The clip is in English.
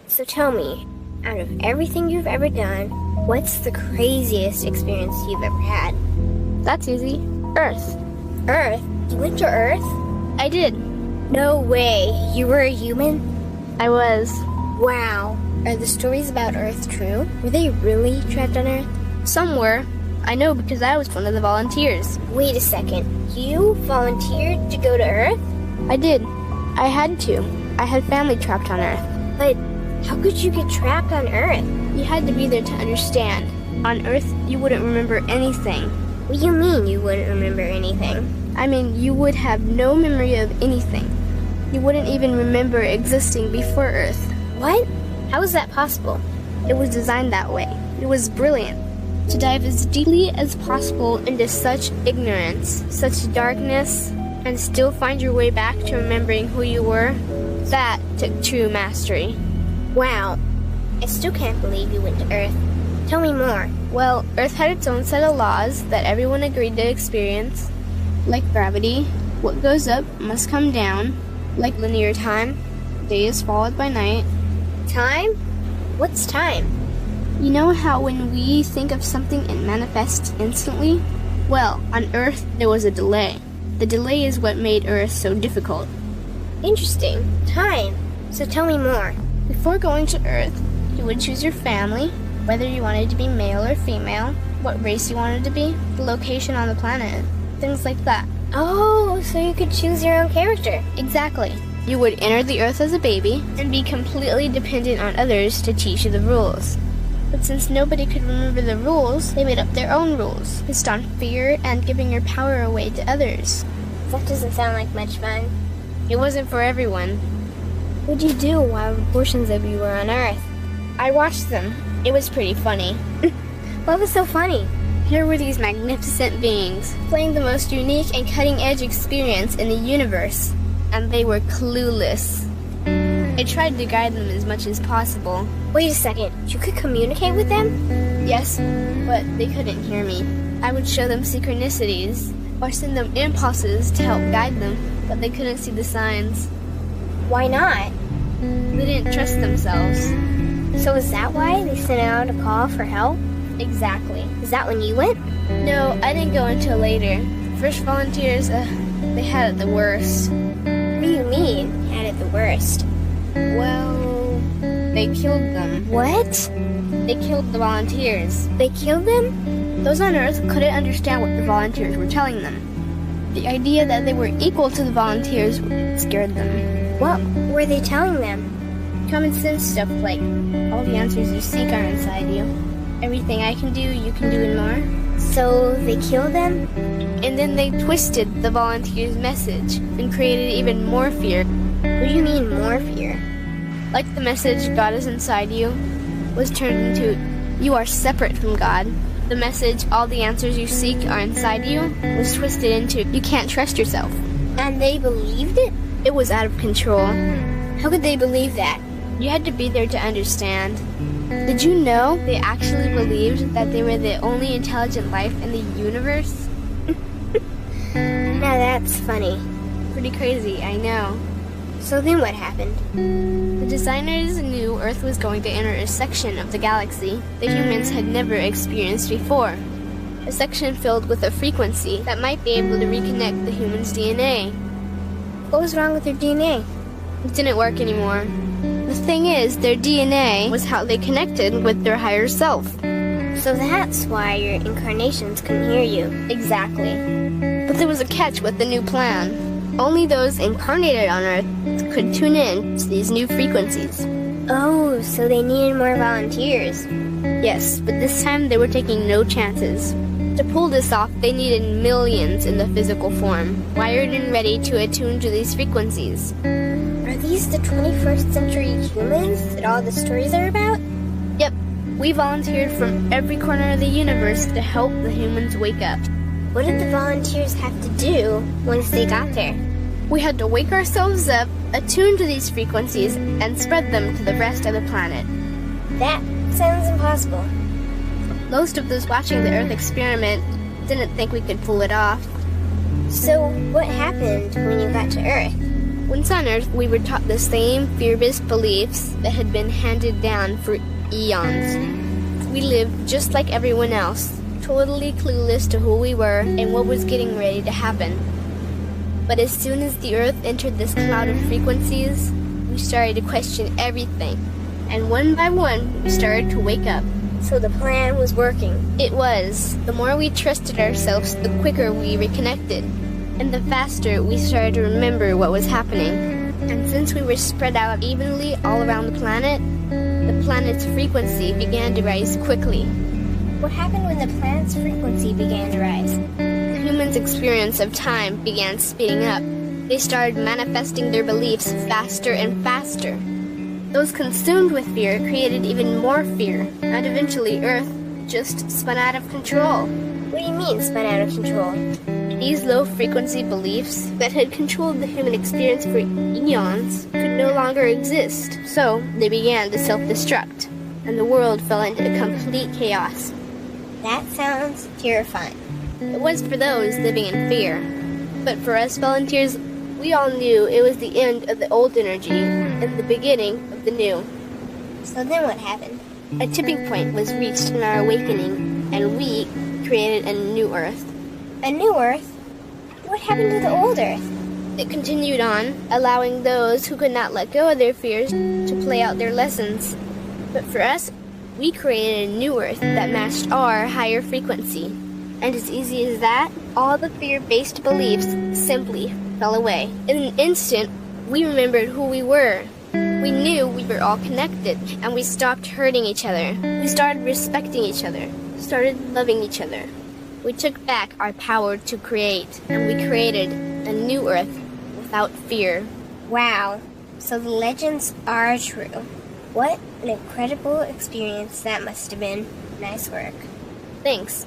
So tell me, out of everything you've ever done, what's the craziest experience you've ever had? That's easy. Earth. Earth? You went to Earth? I did. No way. You were a human? I was. Wow. Are the stories about Earth true? Were they really trapped on Earth? Some were. I know because I was one of the volunteers. Wait a second. You volunteered to go to Earth? I did. I had to. I had family trapped on Earth. But how could you get trapped on Earth? You had to be there to understand. On Earth, you wouldn't remember anything. What do you mean you wouldn't remember anything? I mean, you would have no memory of anything. You wouldn't even remember existing before Earth. What? How is that possible? It was designed that way. It was brilliant. To dive as deeply as possible into such ignorance, such darkness, and still find your way back to remembering who you were, that took true mastery. Wow. I still can't believe you went to Earth. Tell me more. Well, Earth had its own set of laws that everyone agreed to experience, like gravity. What goes up must come down, like linear time. Day is followed by night. Time? What's time? You know how when we think of something it manifests instantly? Well, on Earth there was a delay. The delay is what made Earth so difficult. Interesting. Time. So tell me more. Before going to Earth, you would choose your family, whether you wanted to be male or female, what race you wanted to be, the location on the planet, things like that. Oh, so you could choose your own character. Exactly. You would enter the Earth as a baby and be completely dependent on others to teach you the rules. But since nobody could remember the rules, they made up their own rules, based on fear and giving your power away to others. That doesn't sound like much fun. It wasn't for everyone. What'd you do while portions of you were on Earth? I watched them. It was pretty funny. What was so funny? Here were these magnificent beings, playing the most unique and cutting-edge experience in the universe, and they were clueless. I tried to guide them as much as possible. Wait a second, you could communicate with them? Yes, but they couldn't hear me. I would show them synchronicities, or send them impulses to help guide them, but they couldn't see the signs. Why not? They didn't trust themselves. So is that why they sent out a call for help? Exactly. Is that when you went? No, I didn't go until later. First volunteers, they had it the worst. What do you mean, had it the worst? Well, they killed them. What? They killed the volunteers. They killed them? Those on Earth couldn't understand what the volunteers were telling them. The idea that they were equal to the volunteers scared them. What were they telling them? Common sense stuff like, all the answers you seek are inside you. Everything I can do, you can do and more. So they killed them? And then they twisted the volunteers' message and created even more fear. What do you mean more fear? Like the message, God is inside you, was turned into, you are separate from God. The message, all the answers you seek are inside you, was twisted into, you can't trust yourself. And they believed it? It was out of control. How could they believe that? You had to be there to understand. Did you know they actually believed that they were the only intelligent life in the universe? Now that's funny. Pretty crazy, I know. So then what happened? The designers knew Earth was going to enter a section of the galaxy that humans had never experienced before. A section filled with a frequency that might be able to reconnect the human's DNA. What was wrong with their DNA? It didn't work anymore. The thing is, their DNA was how they connected with their higher self. So that's why your incarnations couldn't hear you. Exactly. But there was a catch with the new plan. Only those incarnated on Earth could tune in to these new frequencies. Oh, so they needed more volunteers. Yes, but this time they were taking no chances. To pull this off, they needed millions in the physical form, wired and ready to attune to these frequencies. Are these the 21st century humans that all the stories are about? Yep, we volunteered from every corner of the universe to help the humans wake up. What did the volunteers have to do once they got there? We had to wake ourselves up, attune to these frequencies, and spread them to the rest of the planet. That sounds impossible. Most of those watching the Earth experiment didn't think we could pull it off. So what happened when you got to Earth? Once on Earth, we were taught the same fear-based beliefs that had been handed down for eons. We lived just like everyone else, totally clueless to who we were and what was getting ready to happen. But as soon as the Earth entered this cloud of frequencies, we started to question everything. And one by one, we started to wake up. So the plan was working. It was. The more we trusted ourselves, the quicker we reconnected. And the faster we started to remember what was happening. And since we were spread out evenly all around the planet's frequency began to rise quickly. What happened when the planet's frequency began to rise? The humans' experience of time began speeding up. They started manifesting their beliefs faster and faster. Those consumed with fear created even more fear, and eventually Earth just spun out of control. What do you mean, spun out of control? These low-frequency beliefs that had controlled the human experience for eons could no longer exist, so they began to self-destruct, and the world fell into complete chaos. That sounds terrifying. It was for those living in fear, but for us volunteers, we all knew it was the end of the old energy and the beginning of the new. So then what happened? A tipping point was reached in our awakening, and we created a new Earth. A new Earth? What happened to the old Earth? It continued on, allowing those who could not let go of their fears to play out their lessons. But for us, we created a new Earth that matched our higher frequency. And as easy as that, all the fear-based beliefs simply fell away. In an instant, we remembered who we were. We knew we were all connected, and we stopped hurting each other. We started respecting each other, started loving each other. We took back our power to create, and we created a new Earth without fear. Wow, so the legends are true. What an incredible experience that must have been. Nice work. Thanks.